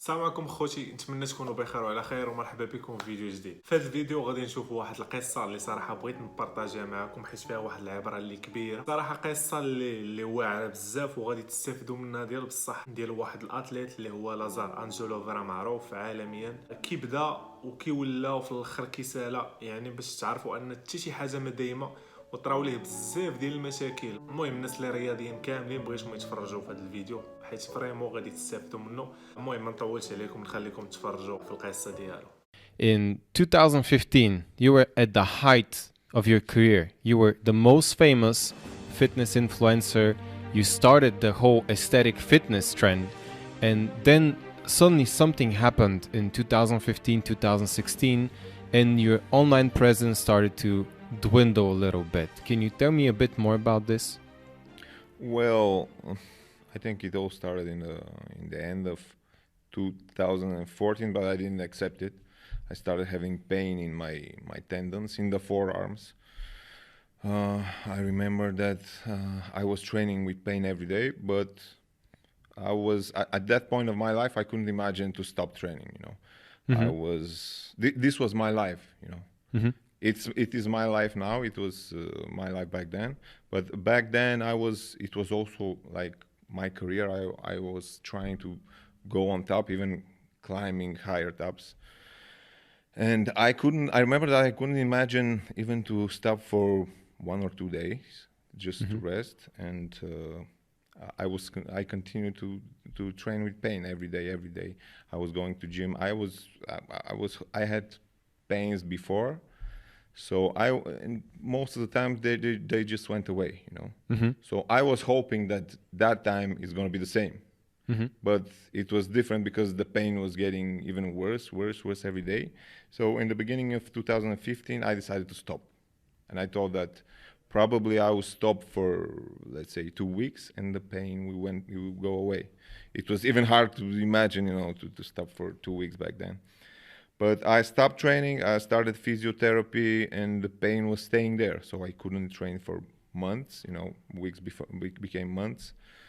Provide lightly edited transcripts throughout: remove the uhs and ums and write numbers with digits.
السلام عليكم خوتي، نتمنى تكونوا بخير وعلى خير ومرحبا بكم في فيديو جديد. في هذا الفيديو غادي نشوفوا واحد القصه اللي صراحه بغيت نبارطاجيها معكم حيت فيها واحد العبره اللي كبيره. صراحه قصه اللي واعره بزاف وغادي تستافدوا منها ديال بصح، ديال واحد الاتليت اللي هو لازار انجلوف، راه معروف عالميا. كيبدا وكيولى في الاخر كيسالا، يعني باش تعرفوا ان حتى شي حاجه ما دايمه وطراو ليه بزاف ديال المشاكل. المهم الناس اللي رياضيين كاملين بغيتهم يتفرجوا في هذا الفيديو حيت فريمون غادي تستافدوا منه. المهم ما نطولش عليكم، نخليكم تتفرجوا في القصه ديالو. In 2015, you were at the height of your career. You were the most famous fitness influencer. You started the whole aesthetic fitness trend. And then suddenly something happened in 2015, 2016, and your online presence started to dwindle a little bit. Can you tell me a bit more about this? Well, I think it all started in the end of 2014, but I didn't accept it. I started having pain in my tendons in the forearms. I remember that I was training with pain every day, but I was at that point of my life I couldn't imagine to stop training. I was this was my life. It is my life now. It was my life back then, but back then it was also like my career. I was trying to go on top, even climbing higher tops. And I remember that I couldn't imagine even to stop for 1 or 2 days just to rest. And I continued to train with pain every day. I was going to gym. I had pains before. So and most of the time they just went away, So I was hoping that time is going to be the same. But it was different because the pain was getting even worse every day. So in the beginning of 2015, I decided to stop. And I thought that probably I would stop for, let's say, 2 weeks, and the pain will go away. It was even hard to imagine, to stop for 2 weeks back then. But I stopped training, I started physiotherapy, and the pain was staying there. So I couldn't train for months, weeks before became months.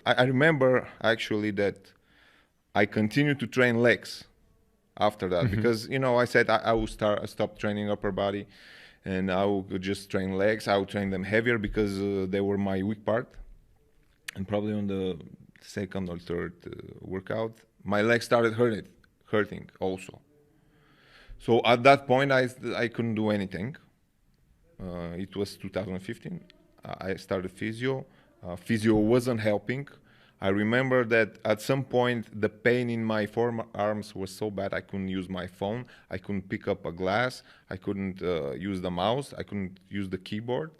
I remember actually that I continued to train legs after that because, I said I will stop training upper body and I would just train legs. I would train them heavier because they were my weak part. And probably on the second or third workout, my legs started hurting also. So at that point, I couldn't do anything. It was 2015. I started physio. Physio wasn't helping. I remember that at some point the pain in my forearms was so bad I couldn't use my phone. I couldn't pick up a glass. I couldn't use the mouse. I couldn't use the keyboard.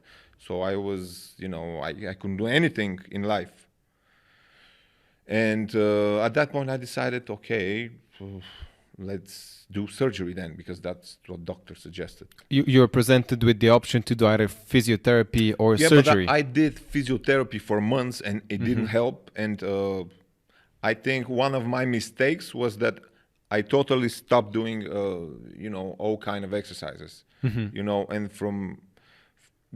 So I was, I couldn't do anything in life. And at that point I decided, okay, let's do surgery then, because that's what doctor suggested. You were presented with the option to do either physiotherapy or surgery. But I did physiotherapy for months and it didn't help. And I think one of my mistakes was that I totally stopped doing, all kind of exercises, and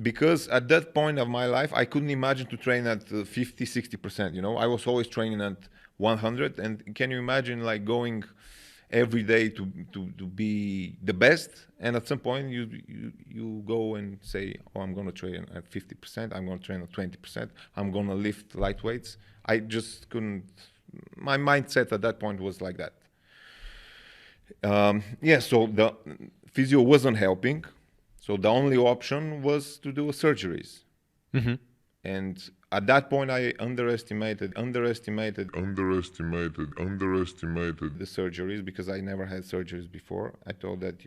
because at that point of my life, I couldn't imagine to train at 50, 60%, I was always training at 100. And can you imagine like going every day to be the best, and at some point you go and say, I'm going to train at 50%, I'm going to train at 20%, I'm going to lift light weights. I just couldn't. My mindset at that point was like that. So the physio wasn't helping, so the only option was to do surgeries. And at that point, I underestimated the surgeries because I never had surgeries before. I thought that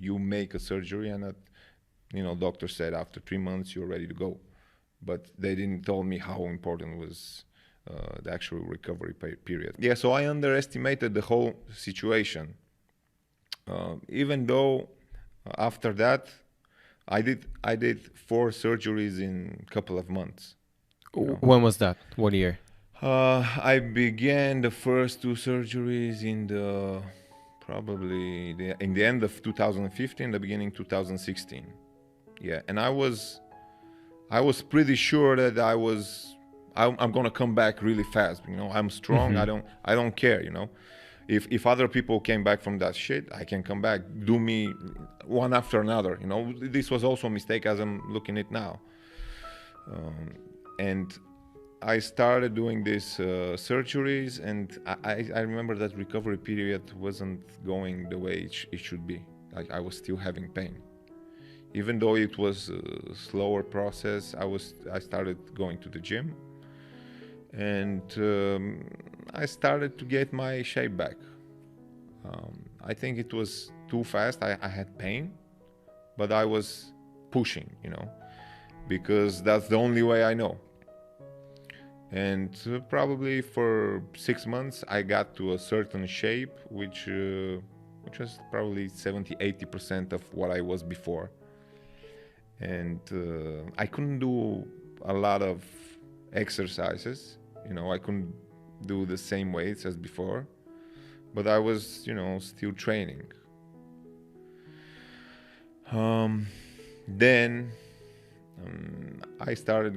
you make a surgery and that, doctor said after 3 months you're ready to go. But they didn't tell me how important was the actual recovery period. So I underestimated the whole situation. Even though after that, I did 4 surgeries in a couple of months. When was that? What year? I began the first 2 surgeries in the end of 2015, the beginning 2016. And I was pretty sure that I'm gonna come back really fast. I'm strong. I don't care. If other people came back from that shit, I can come back, do me one after another. You know, this was also a mistake as I'm looking at now. And I started doing these surgeries, and I remember that recovery period wasn't going the way it should be. Like, I was still having pain. Even though it was a slower process, I started going to the gym, and I started to get my shape back. I think it was too fast. I had pain, but I was pushing, you know, because that's the only way I know. And probably for 6 months, I got to a certain shape, which was probably 70-80% of what I was before. And I couldn't do a lot of exercises. You know, I couldn't do the same weights as before, but I was, you know, still training. Then I started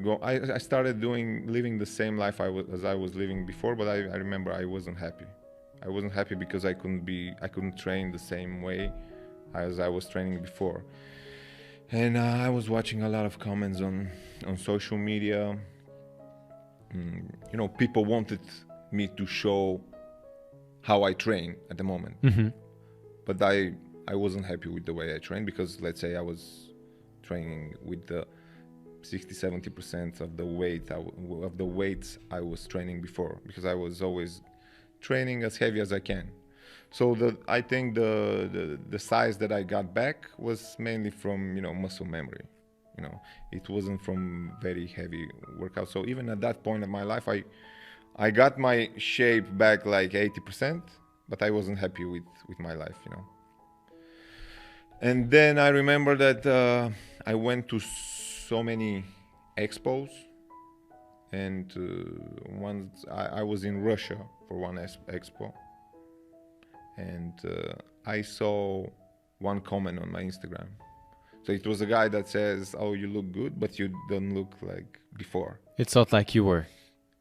living the same life as I was living before, but I remember I wasn't happy. I wasn't happy because I couldn't train the same way as I was training before. And I was watching a lot of comments on social media. You know, people wanted me to show how I train at the moment. Mm-hmm. But I wasn't happy with the way I trained, because let's say I was training with the 60-70% of the weights I was training before, because I was always training as heavy as I can. So I think the size that I got back was mainly from, you know, muscle memory. You know, it wasn't from very heavy workouts. So even at that point of my life, I got my shape back like 80%, but I wasn't happy with my life, you know. And then I remember that I went to so many expos, and once I was in Russia for one expo, and I saw one comment on my Instagram. So it was a guy that says, "Oh, you look good, but you don't look like before." It's not like you were.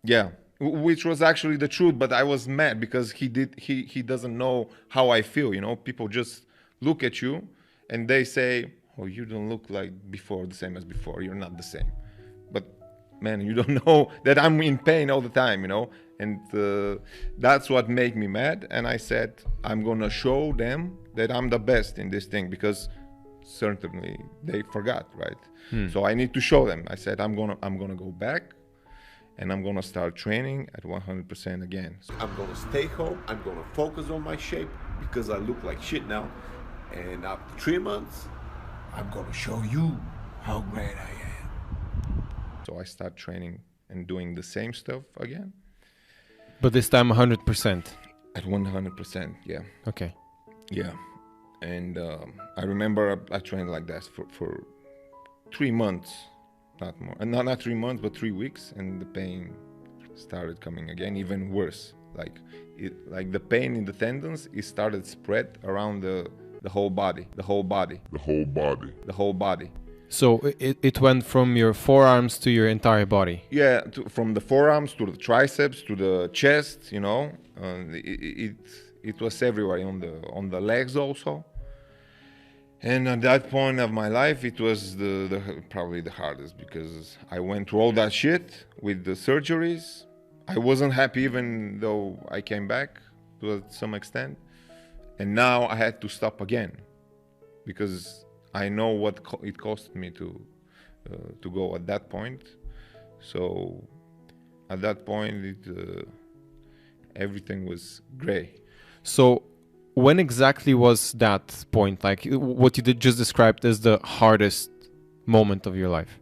Yeah, which was actually the truth, but I was mad because he doesn't know how I feel, you know. People just look at you and they say, "Oh, you don't look like before, the same as before. You're not the same." But man, you don't know that I'm in pain all the time, you know. And that's what made me mad. And I said, I'm gonna show them that I'm the best in this thing, because certainly they forgot, right? So I need to show them. I said, I'm gonna go back, and I'm gonna start training at 100% again. I'm gonna stay home. I'm gonna focus on my shape, because I look like shit now. And after 3 months, I'm gonna show you how great I am. So I start training and doing the same stuff again. But this time 100%. At 100%, yeah. Okay. Yeah. And I remember I trained like that for 3 months, not more. And not 3 months, but 3 weeks, and the pain started coming again, even worse. Like the pain in the tendons, it started spread around the whole body. So it went from your forearms to your entire body. Yeah, from the forearms to the triceps to the chest, you know. It was everywhere, on the legs also. And at that point of my life, it was probably the hardest, because I went through all that shit with the surgeries. I wasn't happy, even though I came back to some extent. And now I had to stop again, because I know what it cost me to go at that point. So at that point, everything was gray. So when exactly was that point? Like what you just described as the hardest moment of your life?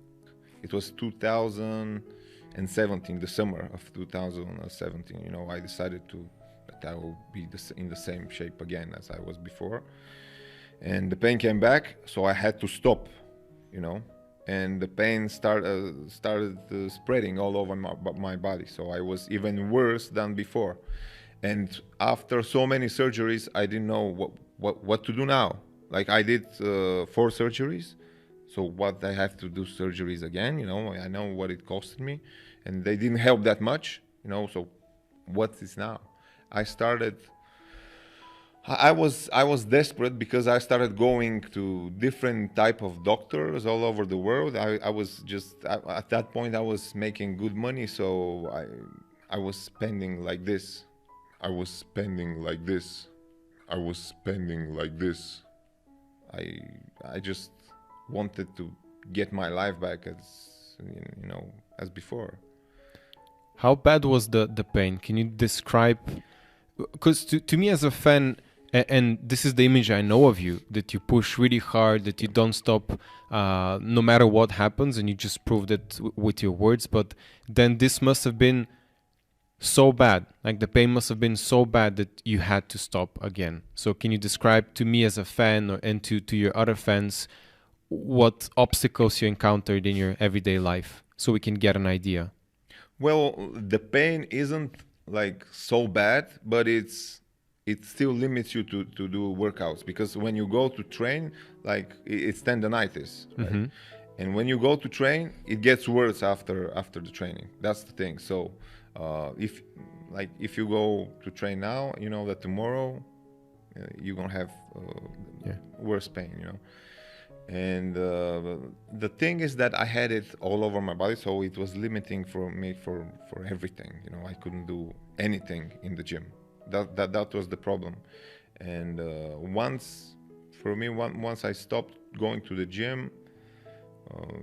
It was 2017, the summer of 2017. You know, I decided that I will be in the same shape again as I was before. And the pain came back, so I had to stop, you know. And the pain started spreading all over my body. So I was even worse than before. And after so many surgeries, I didn't know what to do now. Like, I did 4 surgeries. So what, I have to do surgeries again, you know. I know what it costed me, and they didn't help that much, you know. So what is now? I started I was desperate because I started going to different type of doctors all over the world. I was just at that point I was making good money, so I was spending like this. I was spending like this. I was spending like this. I just wanted to get my life back as as before. How bad was the pain? Can you describe? Because to me as a fan, and this is the image I know of you, that you push really hard, that you don't stop no matter what happens, and you just proved it with your words. But then this must have been so bad, like the pain must have been so bad that you had to stop again. So can you describe to me as a fan and to your other fans what obstacles you encountered in your everyday life so we can get an idea? Well, the pain isn't like so bad, but it still limits you to do workouts, because when you go to train, like it's tendonitis, right? And when you go to train, it gets worse after the training. That's the thing. So if you go to train now, you know that tomorrow you're gonna have worse pain, And the thing is that I had it all over my body, so it was limiting for me for everything. I couldn't do anything in the gym. That was the problem. And once I stopped going to the gym,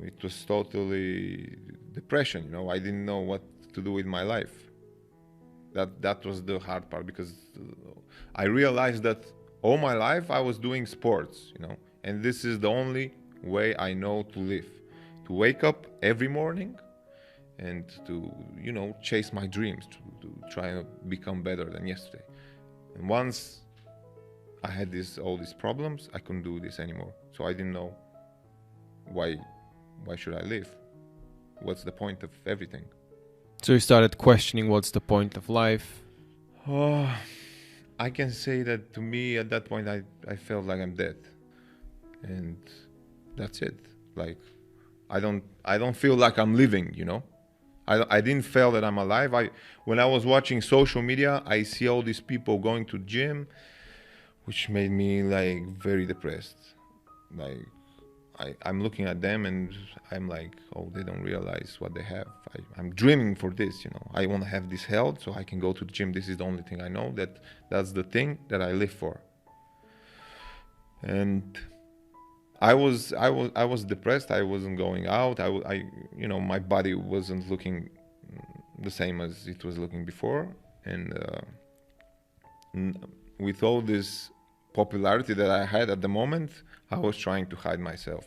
it was totally depression. I didn't know what to do with my life. That was the hard part, because I realized that all my life I was doing sports, and this is the only way I know to live, to wake up every morning and to chase my dreams, to try to become better than yesterday. And once I had all these problems, I couldn't do this anymore. So I didn't know why should I live? What's the point of everything? So you started questioning what's the point of life. I can say that to me at that point I felt like I'm dead, and that's it. Like I don't feel like I'm living. I didn't feel that I'm alive. When I was watching social media, I see all these people going to gym, which made me like very depressed. Like I'm looking at them and I'm like, oh, they don't realize what they have. I'm dreaming for this, I want to have this health so I can go to the gym. This is the only thing I know. That's the thing that I live for. And I was depressed. I wasn't going out. My body wasn't looking the same as it was looking before. And with all this popularity that I had at the moment, I was trying to hide myself,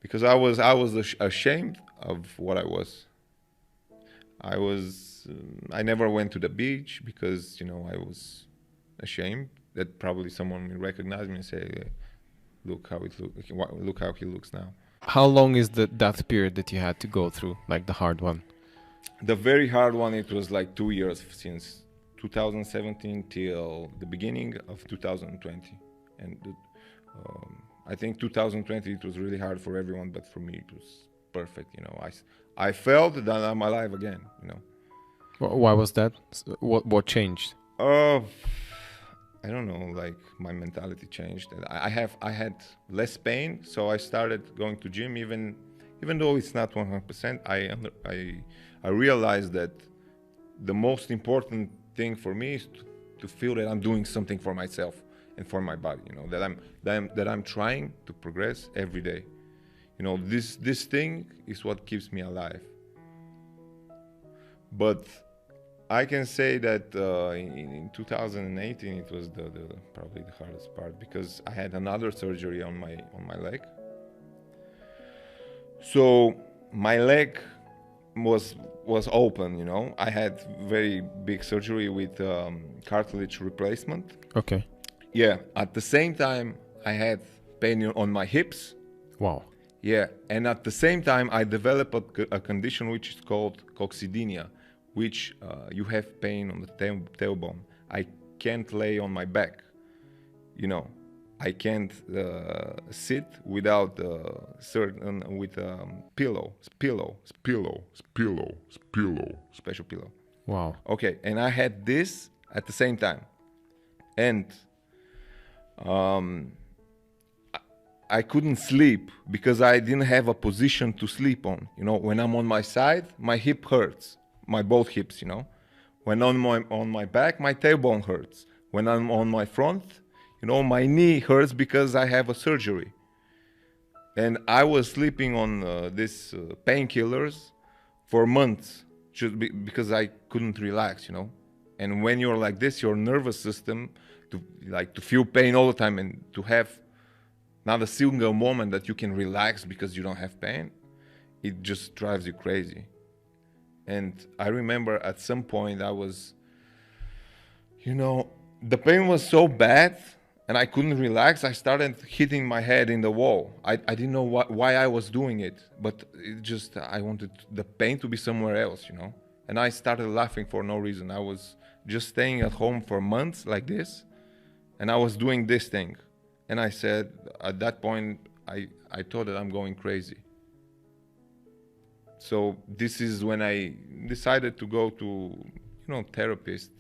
because I was ashamed of what I was. I never went to the beach because I was ashamed that probably someone will recognize me and say, look how he looks now. How long is that period that you had to go through, like the hard one? The very hard one, it was like 2 years, since 2017 till the beginning of 2020. And I think 2020 it was really hard for everyone, but for me it was perfect. I felt that I'm alive again. Why was that? What changed? I don't know. Like my mentality changed. I had less pain, so I started going to gym. Even though it's not 100%, I realized that the most important thing for me is to feel that I'm doing something for myself and for my body, that I'm trying to progress every day. This thing is what keeps me alive. But I can say that in 2018 it was probably the hardest part, because I had another surgery on my leg. So my leg was open, I had very big surgery with cartilage replacement. Okay. Yeah. At the same time, I had pain on my hips. Wow. Yeah. And at the same time, I developed a condition which is called coccydynia, which you have pain on the tailbone. I can't lay on my back. I can't sit without special pillow. Wow. Okay, and I had this at the same time, and I couldn't sleep because I didn't have a position to sleep on. You know, when I'm on my side, my hip hurts, my both hips, you know. When on my back, my tailbone hurts. When I'm on my front, you know, my knee hurts because I have a surgery. And I was sleeping on these painkillers for months just because I couldn't relax, you know. And when you're like this, your nervous system, to feel pain all the time and to have not a single moment that you can relax because you don't have pain, it just drives you crazy. And I remember at some point I was, you know, the pain was so bad and I couldn't relax. I started hitting my head in the wall. I didn't know why I was doing it, but I wanted the pain to be somewhere else, you know. And I started laughing for no reason. I was just staying at home for months like this, and I was doing this thing. And I said, at that point, I thought that I'm going crazy. So this is when I decided to go to, you know, therapist,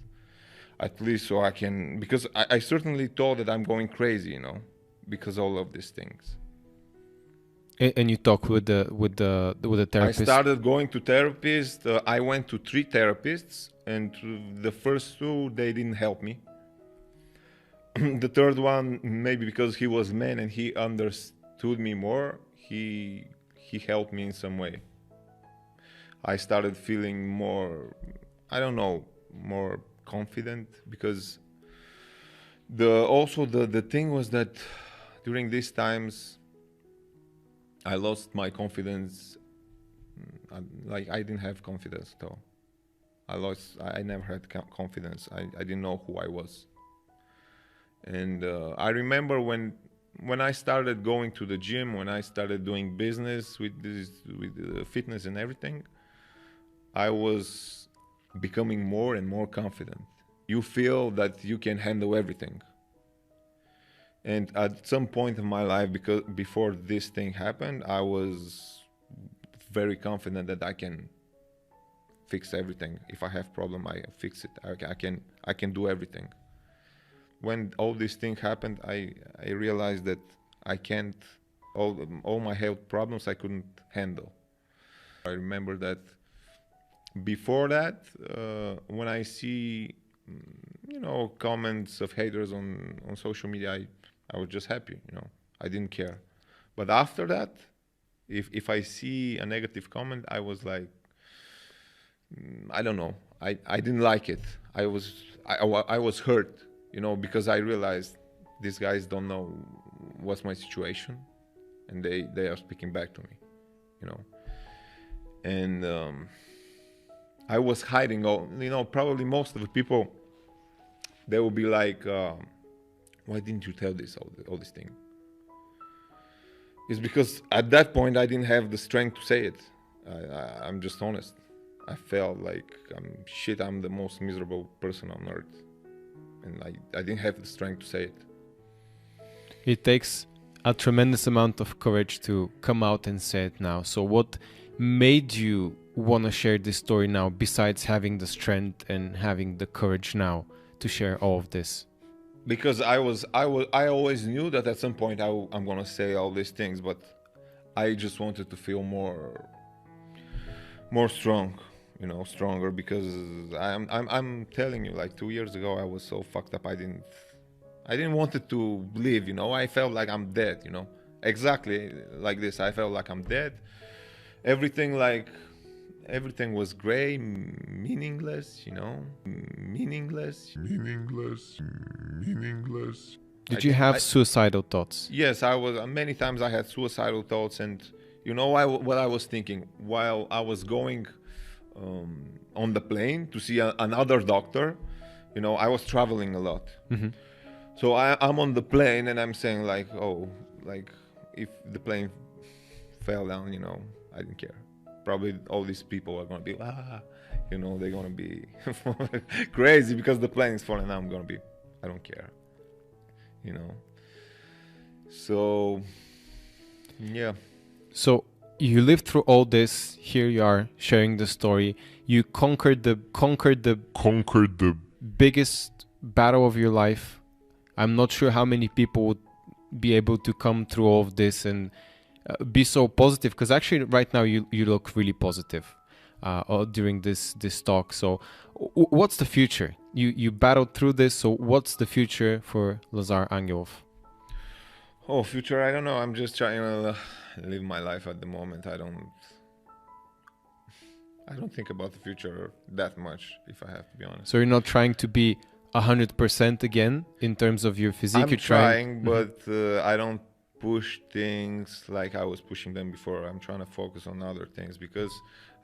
at least so I can, because I certainly thought that I'm going crazy, you know, because all of these things. And you talk with the therapist? I started going to therapists. I went to 3 therapists, and the first 2, they didn't help me. The third one, maybe because he was man and he understood me more, he helped me in some way. I started feeling more, I don't know, more confident, because the thing was that during these times I lost my confidence. Like, I didn't have confidence at all. I never had confidence. I didn't know who I was. And I remember when I started going to the gym, when I started doing business with fitness and everything, I was becoming more and more confident. You feel that you can handle everything. And at some point in my life, because before this thing happened, I was very confident that I can fix everything. If I have problem, I fix it. I can do everything. When all these things happened, I realized that I can't, all my health problems I couldn't handle. I remember that before that, when I see, you know, comments of haters on social media, I was just happy, you know, I didn't care. But after that, if I see a negative comment, I was like, I don't know, I didn't like it. I was hurt, you know, because I realized these guys don't know what's my situation, and they are speaking back to me, you know. And I was hiding all, you know, probably most of the people, they will be like, why didn't you tell all this thing? It's because at that point I didn't have the strength to say it. I'm just honest. I felt like I'm the most miserable person on earth, and I didn't have the strength to say it. It takes a tremendous amount of courage to come out and say it now. So what made you want to share this story now, besides having the strength and having the courage now to share all of this? Because I always knew that at some point I'm gonna say all these things, but I just wanted to feel more strong, you know, stronger, because I'm telling you, like 2 years ago I was so fucked up. I didn't want it to live, you know. I felt like I'm dead, you know. Exactly like this. I felt like I'm dead. Everything was gray, meaningless, you know. Meaningless. Did you have suicidal thoughts? Yes, I was. Many times I had suicidal thoughts, and you know what I was thinking while I was going on the plane to see another doctor. You know, I was traveling a lot. Mm-hmm. So I'm on the plane and I'm saying like, oh, like if the plane fell down, you know, I didn't care. Probably all these people are gonna be, you know, they're gonna be crazy because the plane is falling down. I don't care, you know. So, yeah. So you lived through all this. Here you are sharing the story. You conquered the biggest battle of your life. I'm not sure how many people would be able to come through all of this and be so positive, because actually right now you look really positive during this talk. So what's the future? You battled through this, so what's the future for Lazar Angelov? Oh, future, I don't know. I'm just trying to live my life at the moment. I don't think about the future that much, if I have to be honest. So you're not trying to be 100% again in terms of your physique? I'm trying, but I don't push things like I was pushing them before. I'm trying to focus on other things, because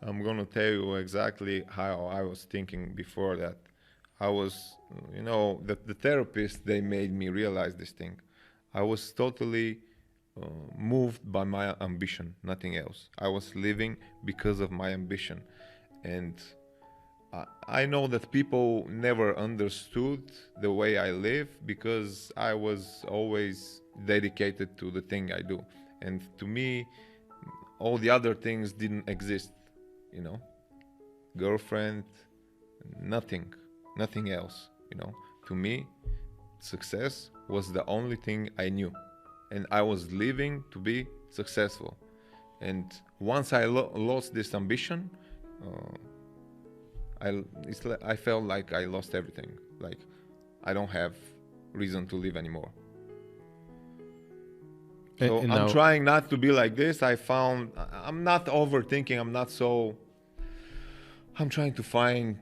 I'm going to tell you exactly how I was thinking before that. I was, the therapist, they made me realize this thing. I was totally moved by my ambition, nothing else. I was living because of my ambition. And I know that people never understood the way I live, because I was always dedicated to the thing I do. And to me, all the other things didn't exist, girlfriend, nothing else, To me, success was the only thing I knew, and I was living to be successful. And once I lost this ambition, I felt like I lost everything. Like I don't have reason to live anymore. So I'm trying not to be like this. I'm not overthinking. I'm trying to find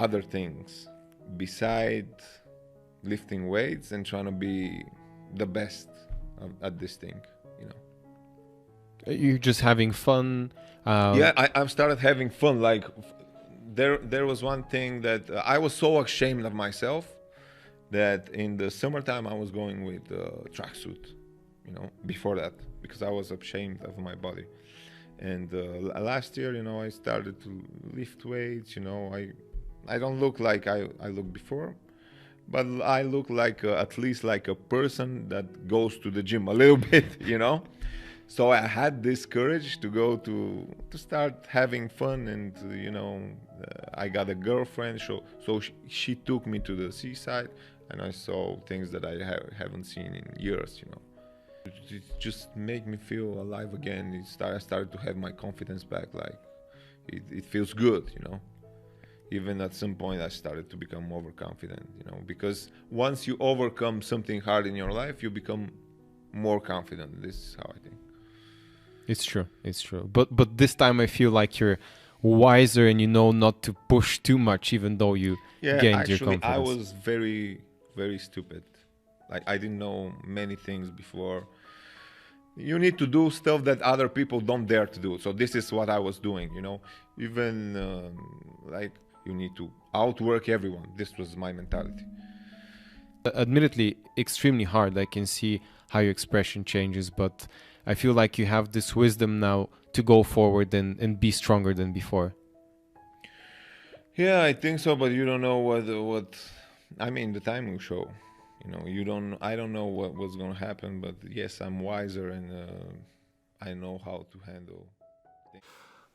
other things beside lifting weights and trying to be the best at this thing, You're just having fun. I've started having fun. Like there was one thing that I was so ashamed of myself that in the summertime I was going with a tracksuit, before that, because I was ashamed of my body. And last year, I started to lift weights. I don't look like I looked before, but I look like at least like a person that goes to the gym a little bit, So I had this courage to go to start having fun, and I got a girlfriend, so she took me to the seaside, and I saw things that I haven't seen in years, It just made me feel alive again. I started to have my confidence back. Like it feels good, Even at some point I started to become overconfident, because once you overcome something hard in your life, you become more confident. This is how I think. It's true. But this time I feel like you're wiser and you know not to push too much, even though you gained your confidence. I was very, very stupid. Like I didn't know many things before. You need to do stuff that other people don't dare to do. So this is what I was doing, Even like you need to outwork everyone. This was my mentality. Admittedly, extremely hard. I can see how your expression changes, but I feel like you have this wisdom now to go forward and be stronger than before. Yeah, I think so, but you don't know what the time will show. I don't know what's going to happen, but yes, I'm wiser and I know how to handle things.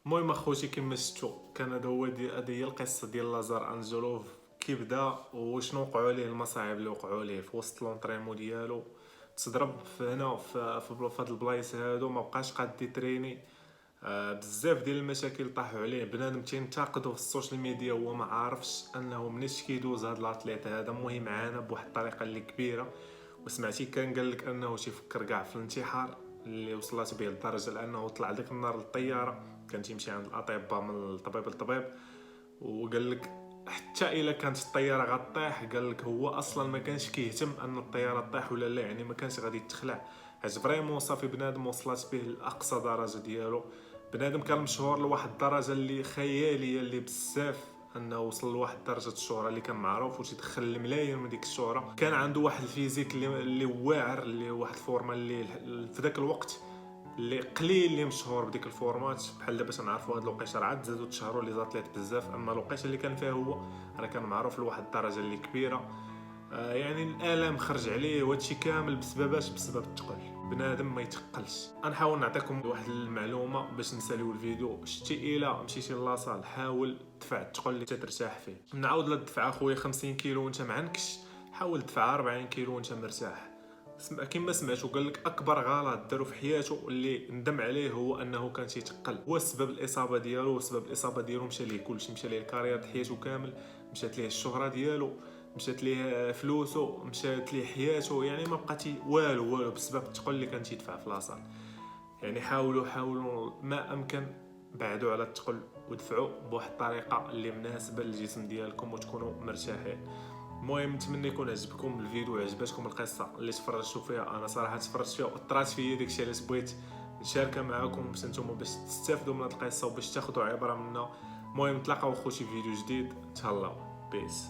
المهم اخوتي كما شفتوا كان هذه هي القصه ديال لازار انجلوف، كي بدا وشنو وقعوا ليه المصاعب اللي وقعوا ليه في وسط لونطريمون ديالو. تضرب هنا في هاد البلايص هادو، ما بقاش قاد يتريني. بزاف ديال المشاكل طاحوا عليه. بنادم تينتقدو في السوشيال ميديا هو ما عارفش انه مناش كيدوز هاد الاتليت هذا مهم عانى بواحد الطريقه اللي كبيره. وسمعتي كان قال لك انه تيفكر كاع في الانتحار اللي وصلت به لدرجه لانه طلع ديك النهار للطياره، كان تيمشي عند الاطباء من طبيب لطبيب، وقال لك حتى الا كانت الطياره غطيح قال لك هو اصلا ما كانش كيهتم ان الطياره طيح ولا لا، يعني ما كانش غادي يتخلع. حيت فريمون صافي بنادم وصلت به لاقصى درجه ديالو. بنادم كان مشهور لواحد الدرجه اللي خياليه اللي بزاف، انه وصل لواحد درجه الشهره اللي كان معروف وتيدخل الملايين من ديك الشهره. كان عنده واحد الفيزيك اللي واعر، اللي واحد الفورمه اللي في ذاك الوقت اللي قليل اللي مشهور بديك الفورمات. بحال دابا تنعرفوا هاد الوقيته راه عاد زادوا تشهروا لي زاتليت بزاف، اما الوقيته اللي كان فيها هو راه كان معروف لواحد الدرجه اللي كبيره. يعني الالم خرج عليه وهادشي كامل بسبب الثقل. بنادم ما يتقلش. غنحاول نعطيكم واحد المعلومه باش نساليو الفيديو. شتي الا مشيتي لاصال حاول دفع الثقل اللي ترتاح فيه. نعاود للدفع اخويا 50 كيلو وانت معنكش، حاول دفع 40 كيلو وانت مرتاح. كما سمعتو قال لك اكبر غلط دارو في حياته اللي ندم عليه هو انه كان تيتقل. هو سبب الاصابه ديالو، وسبب الاصابه ديالو مشى ليه كلشي، مشى ليه الكارير حياته كامل، مشات ليه الشهرة ديالو، مشات ليه فلوسه، مشات ليه حياته، يعني ما بقى والو بسبب الثقل اللي كان تيدفع في لاصال. يعني حاولوا ما امكن بعدوا على الثقل ودفعوا بواحد الطريقه اللي مناسبه للجسم ديالكم وتكونوا مرتاحين. المهم نتمنى يكون عجبكم الفيديو وعجبتكم القصه اللي تفرجتوا فيها. انا صراحه تفرجت فيها وطرات فيا داكشي علاش بغيت نشاركها معكم باش نتوما باش تستافدوا من هذه القصه وباش تاخذوا عبره منها. المهم نتلاقاو خوتي في فيديو جديد، تهلاو، بيس.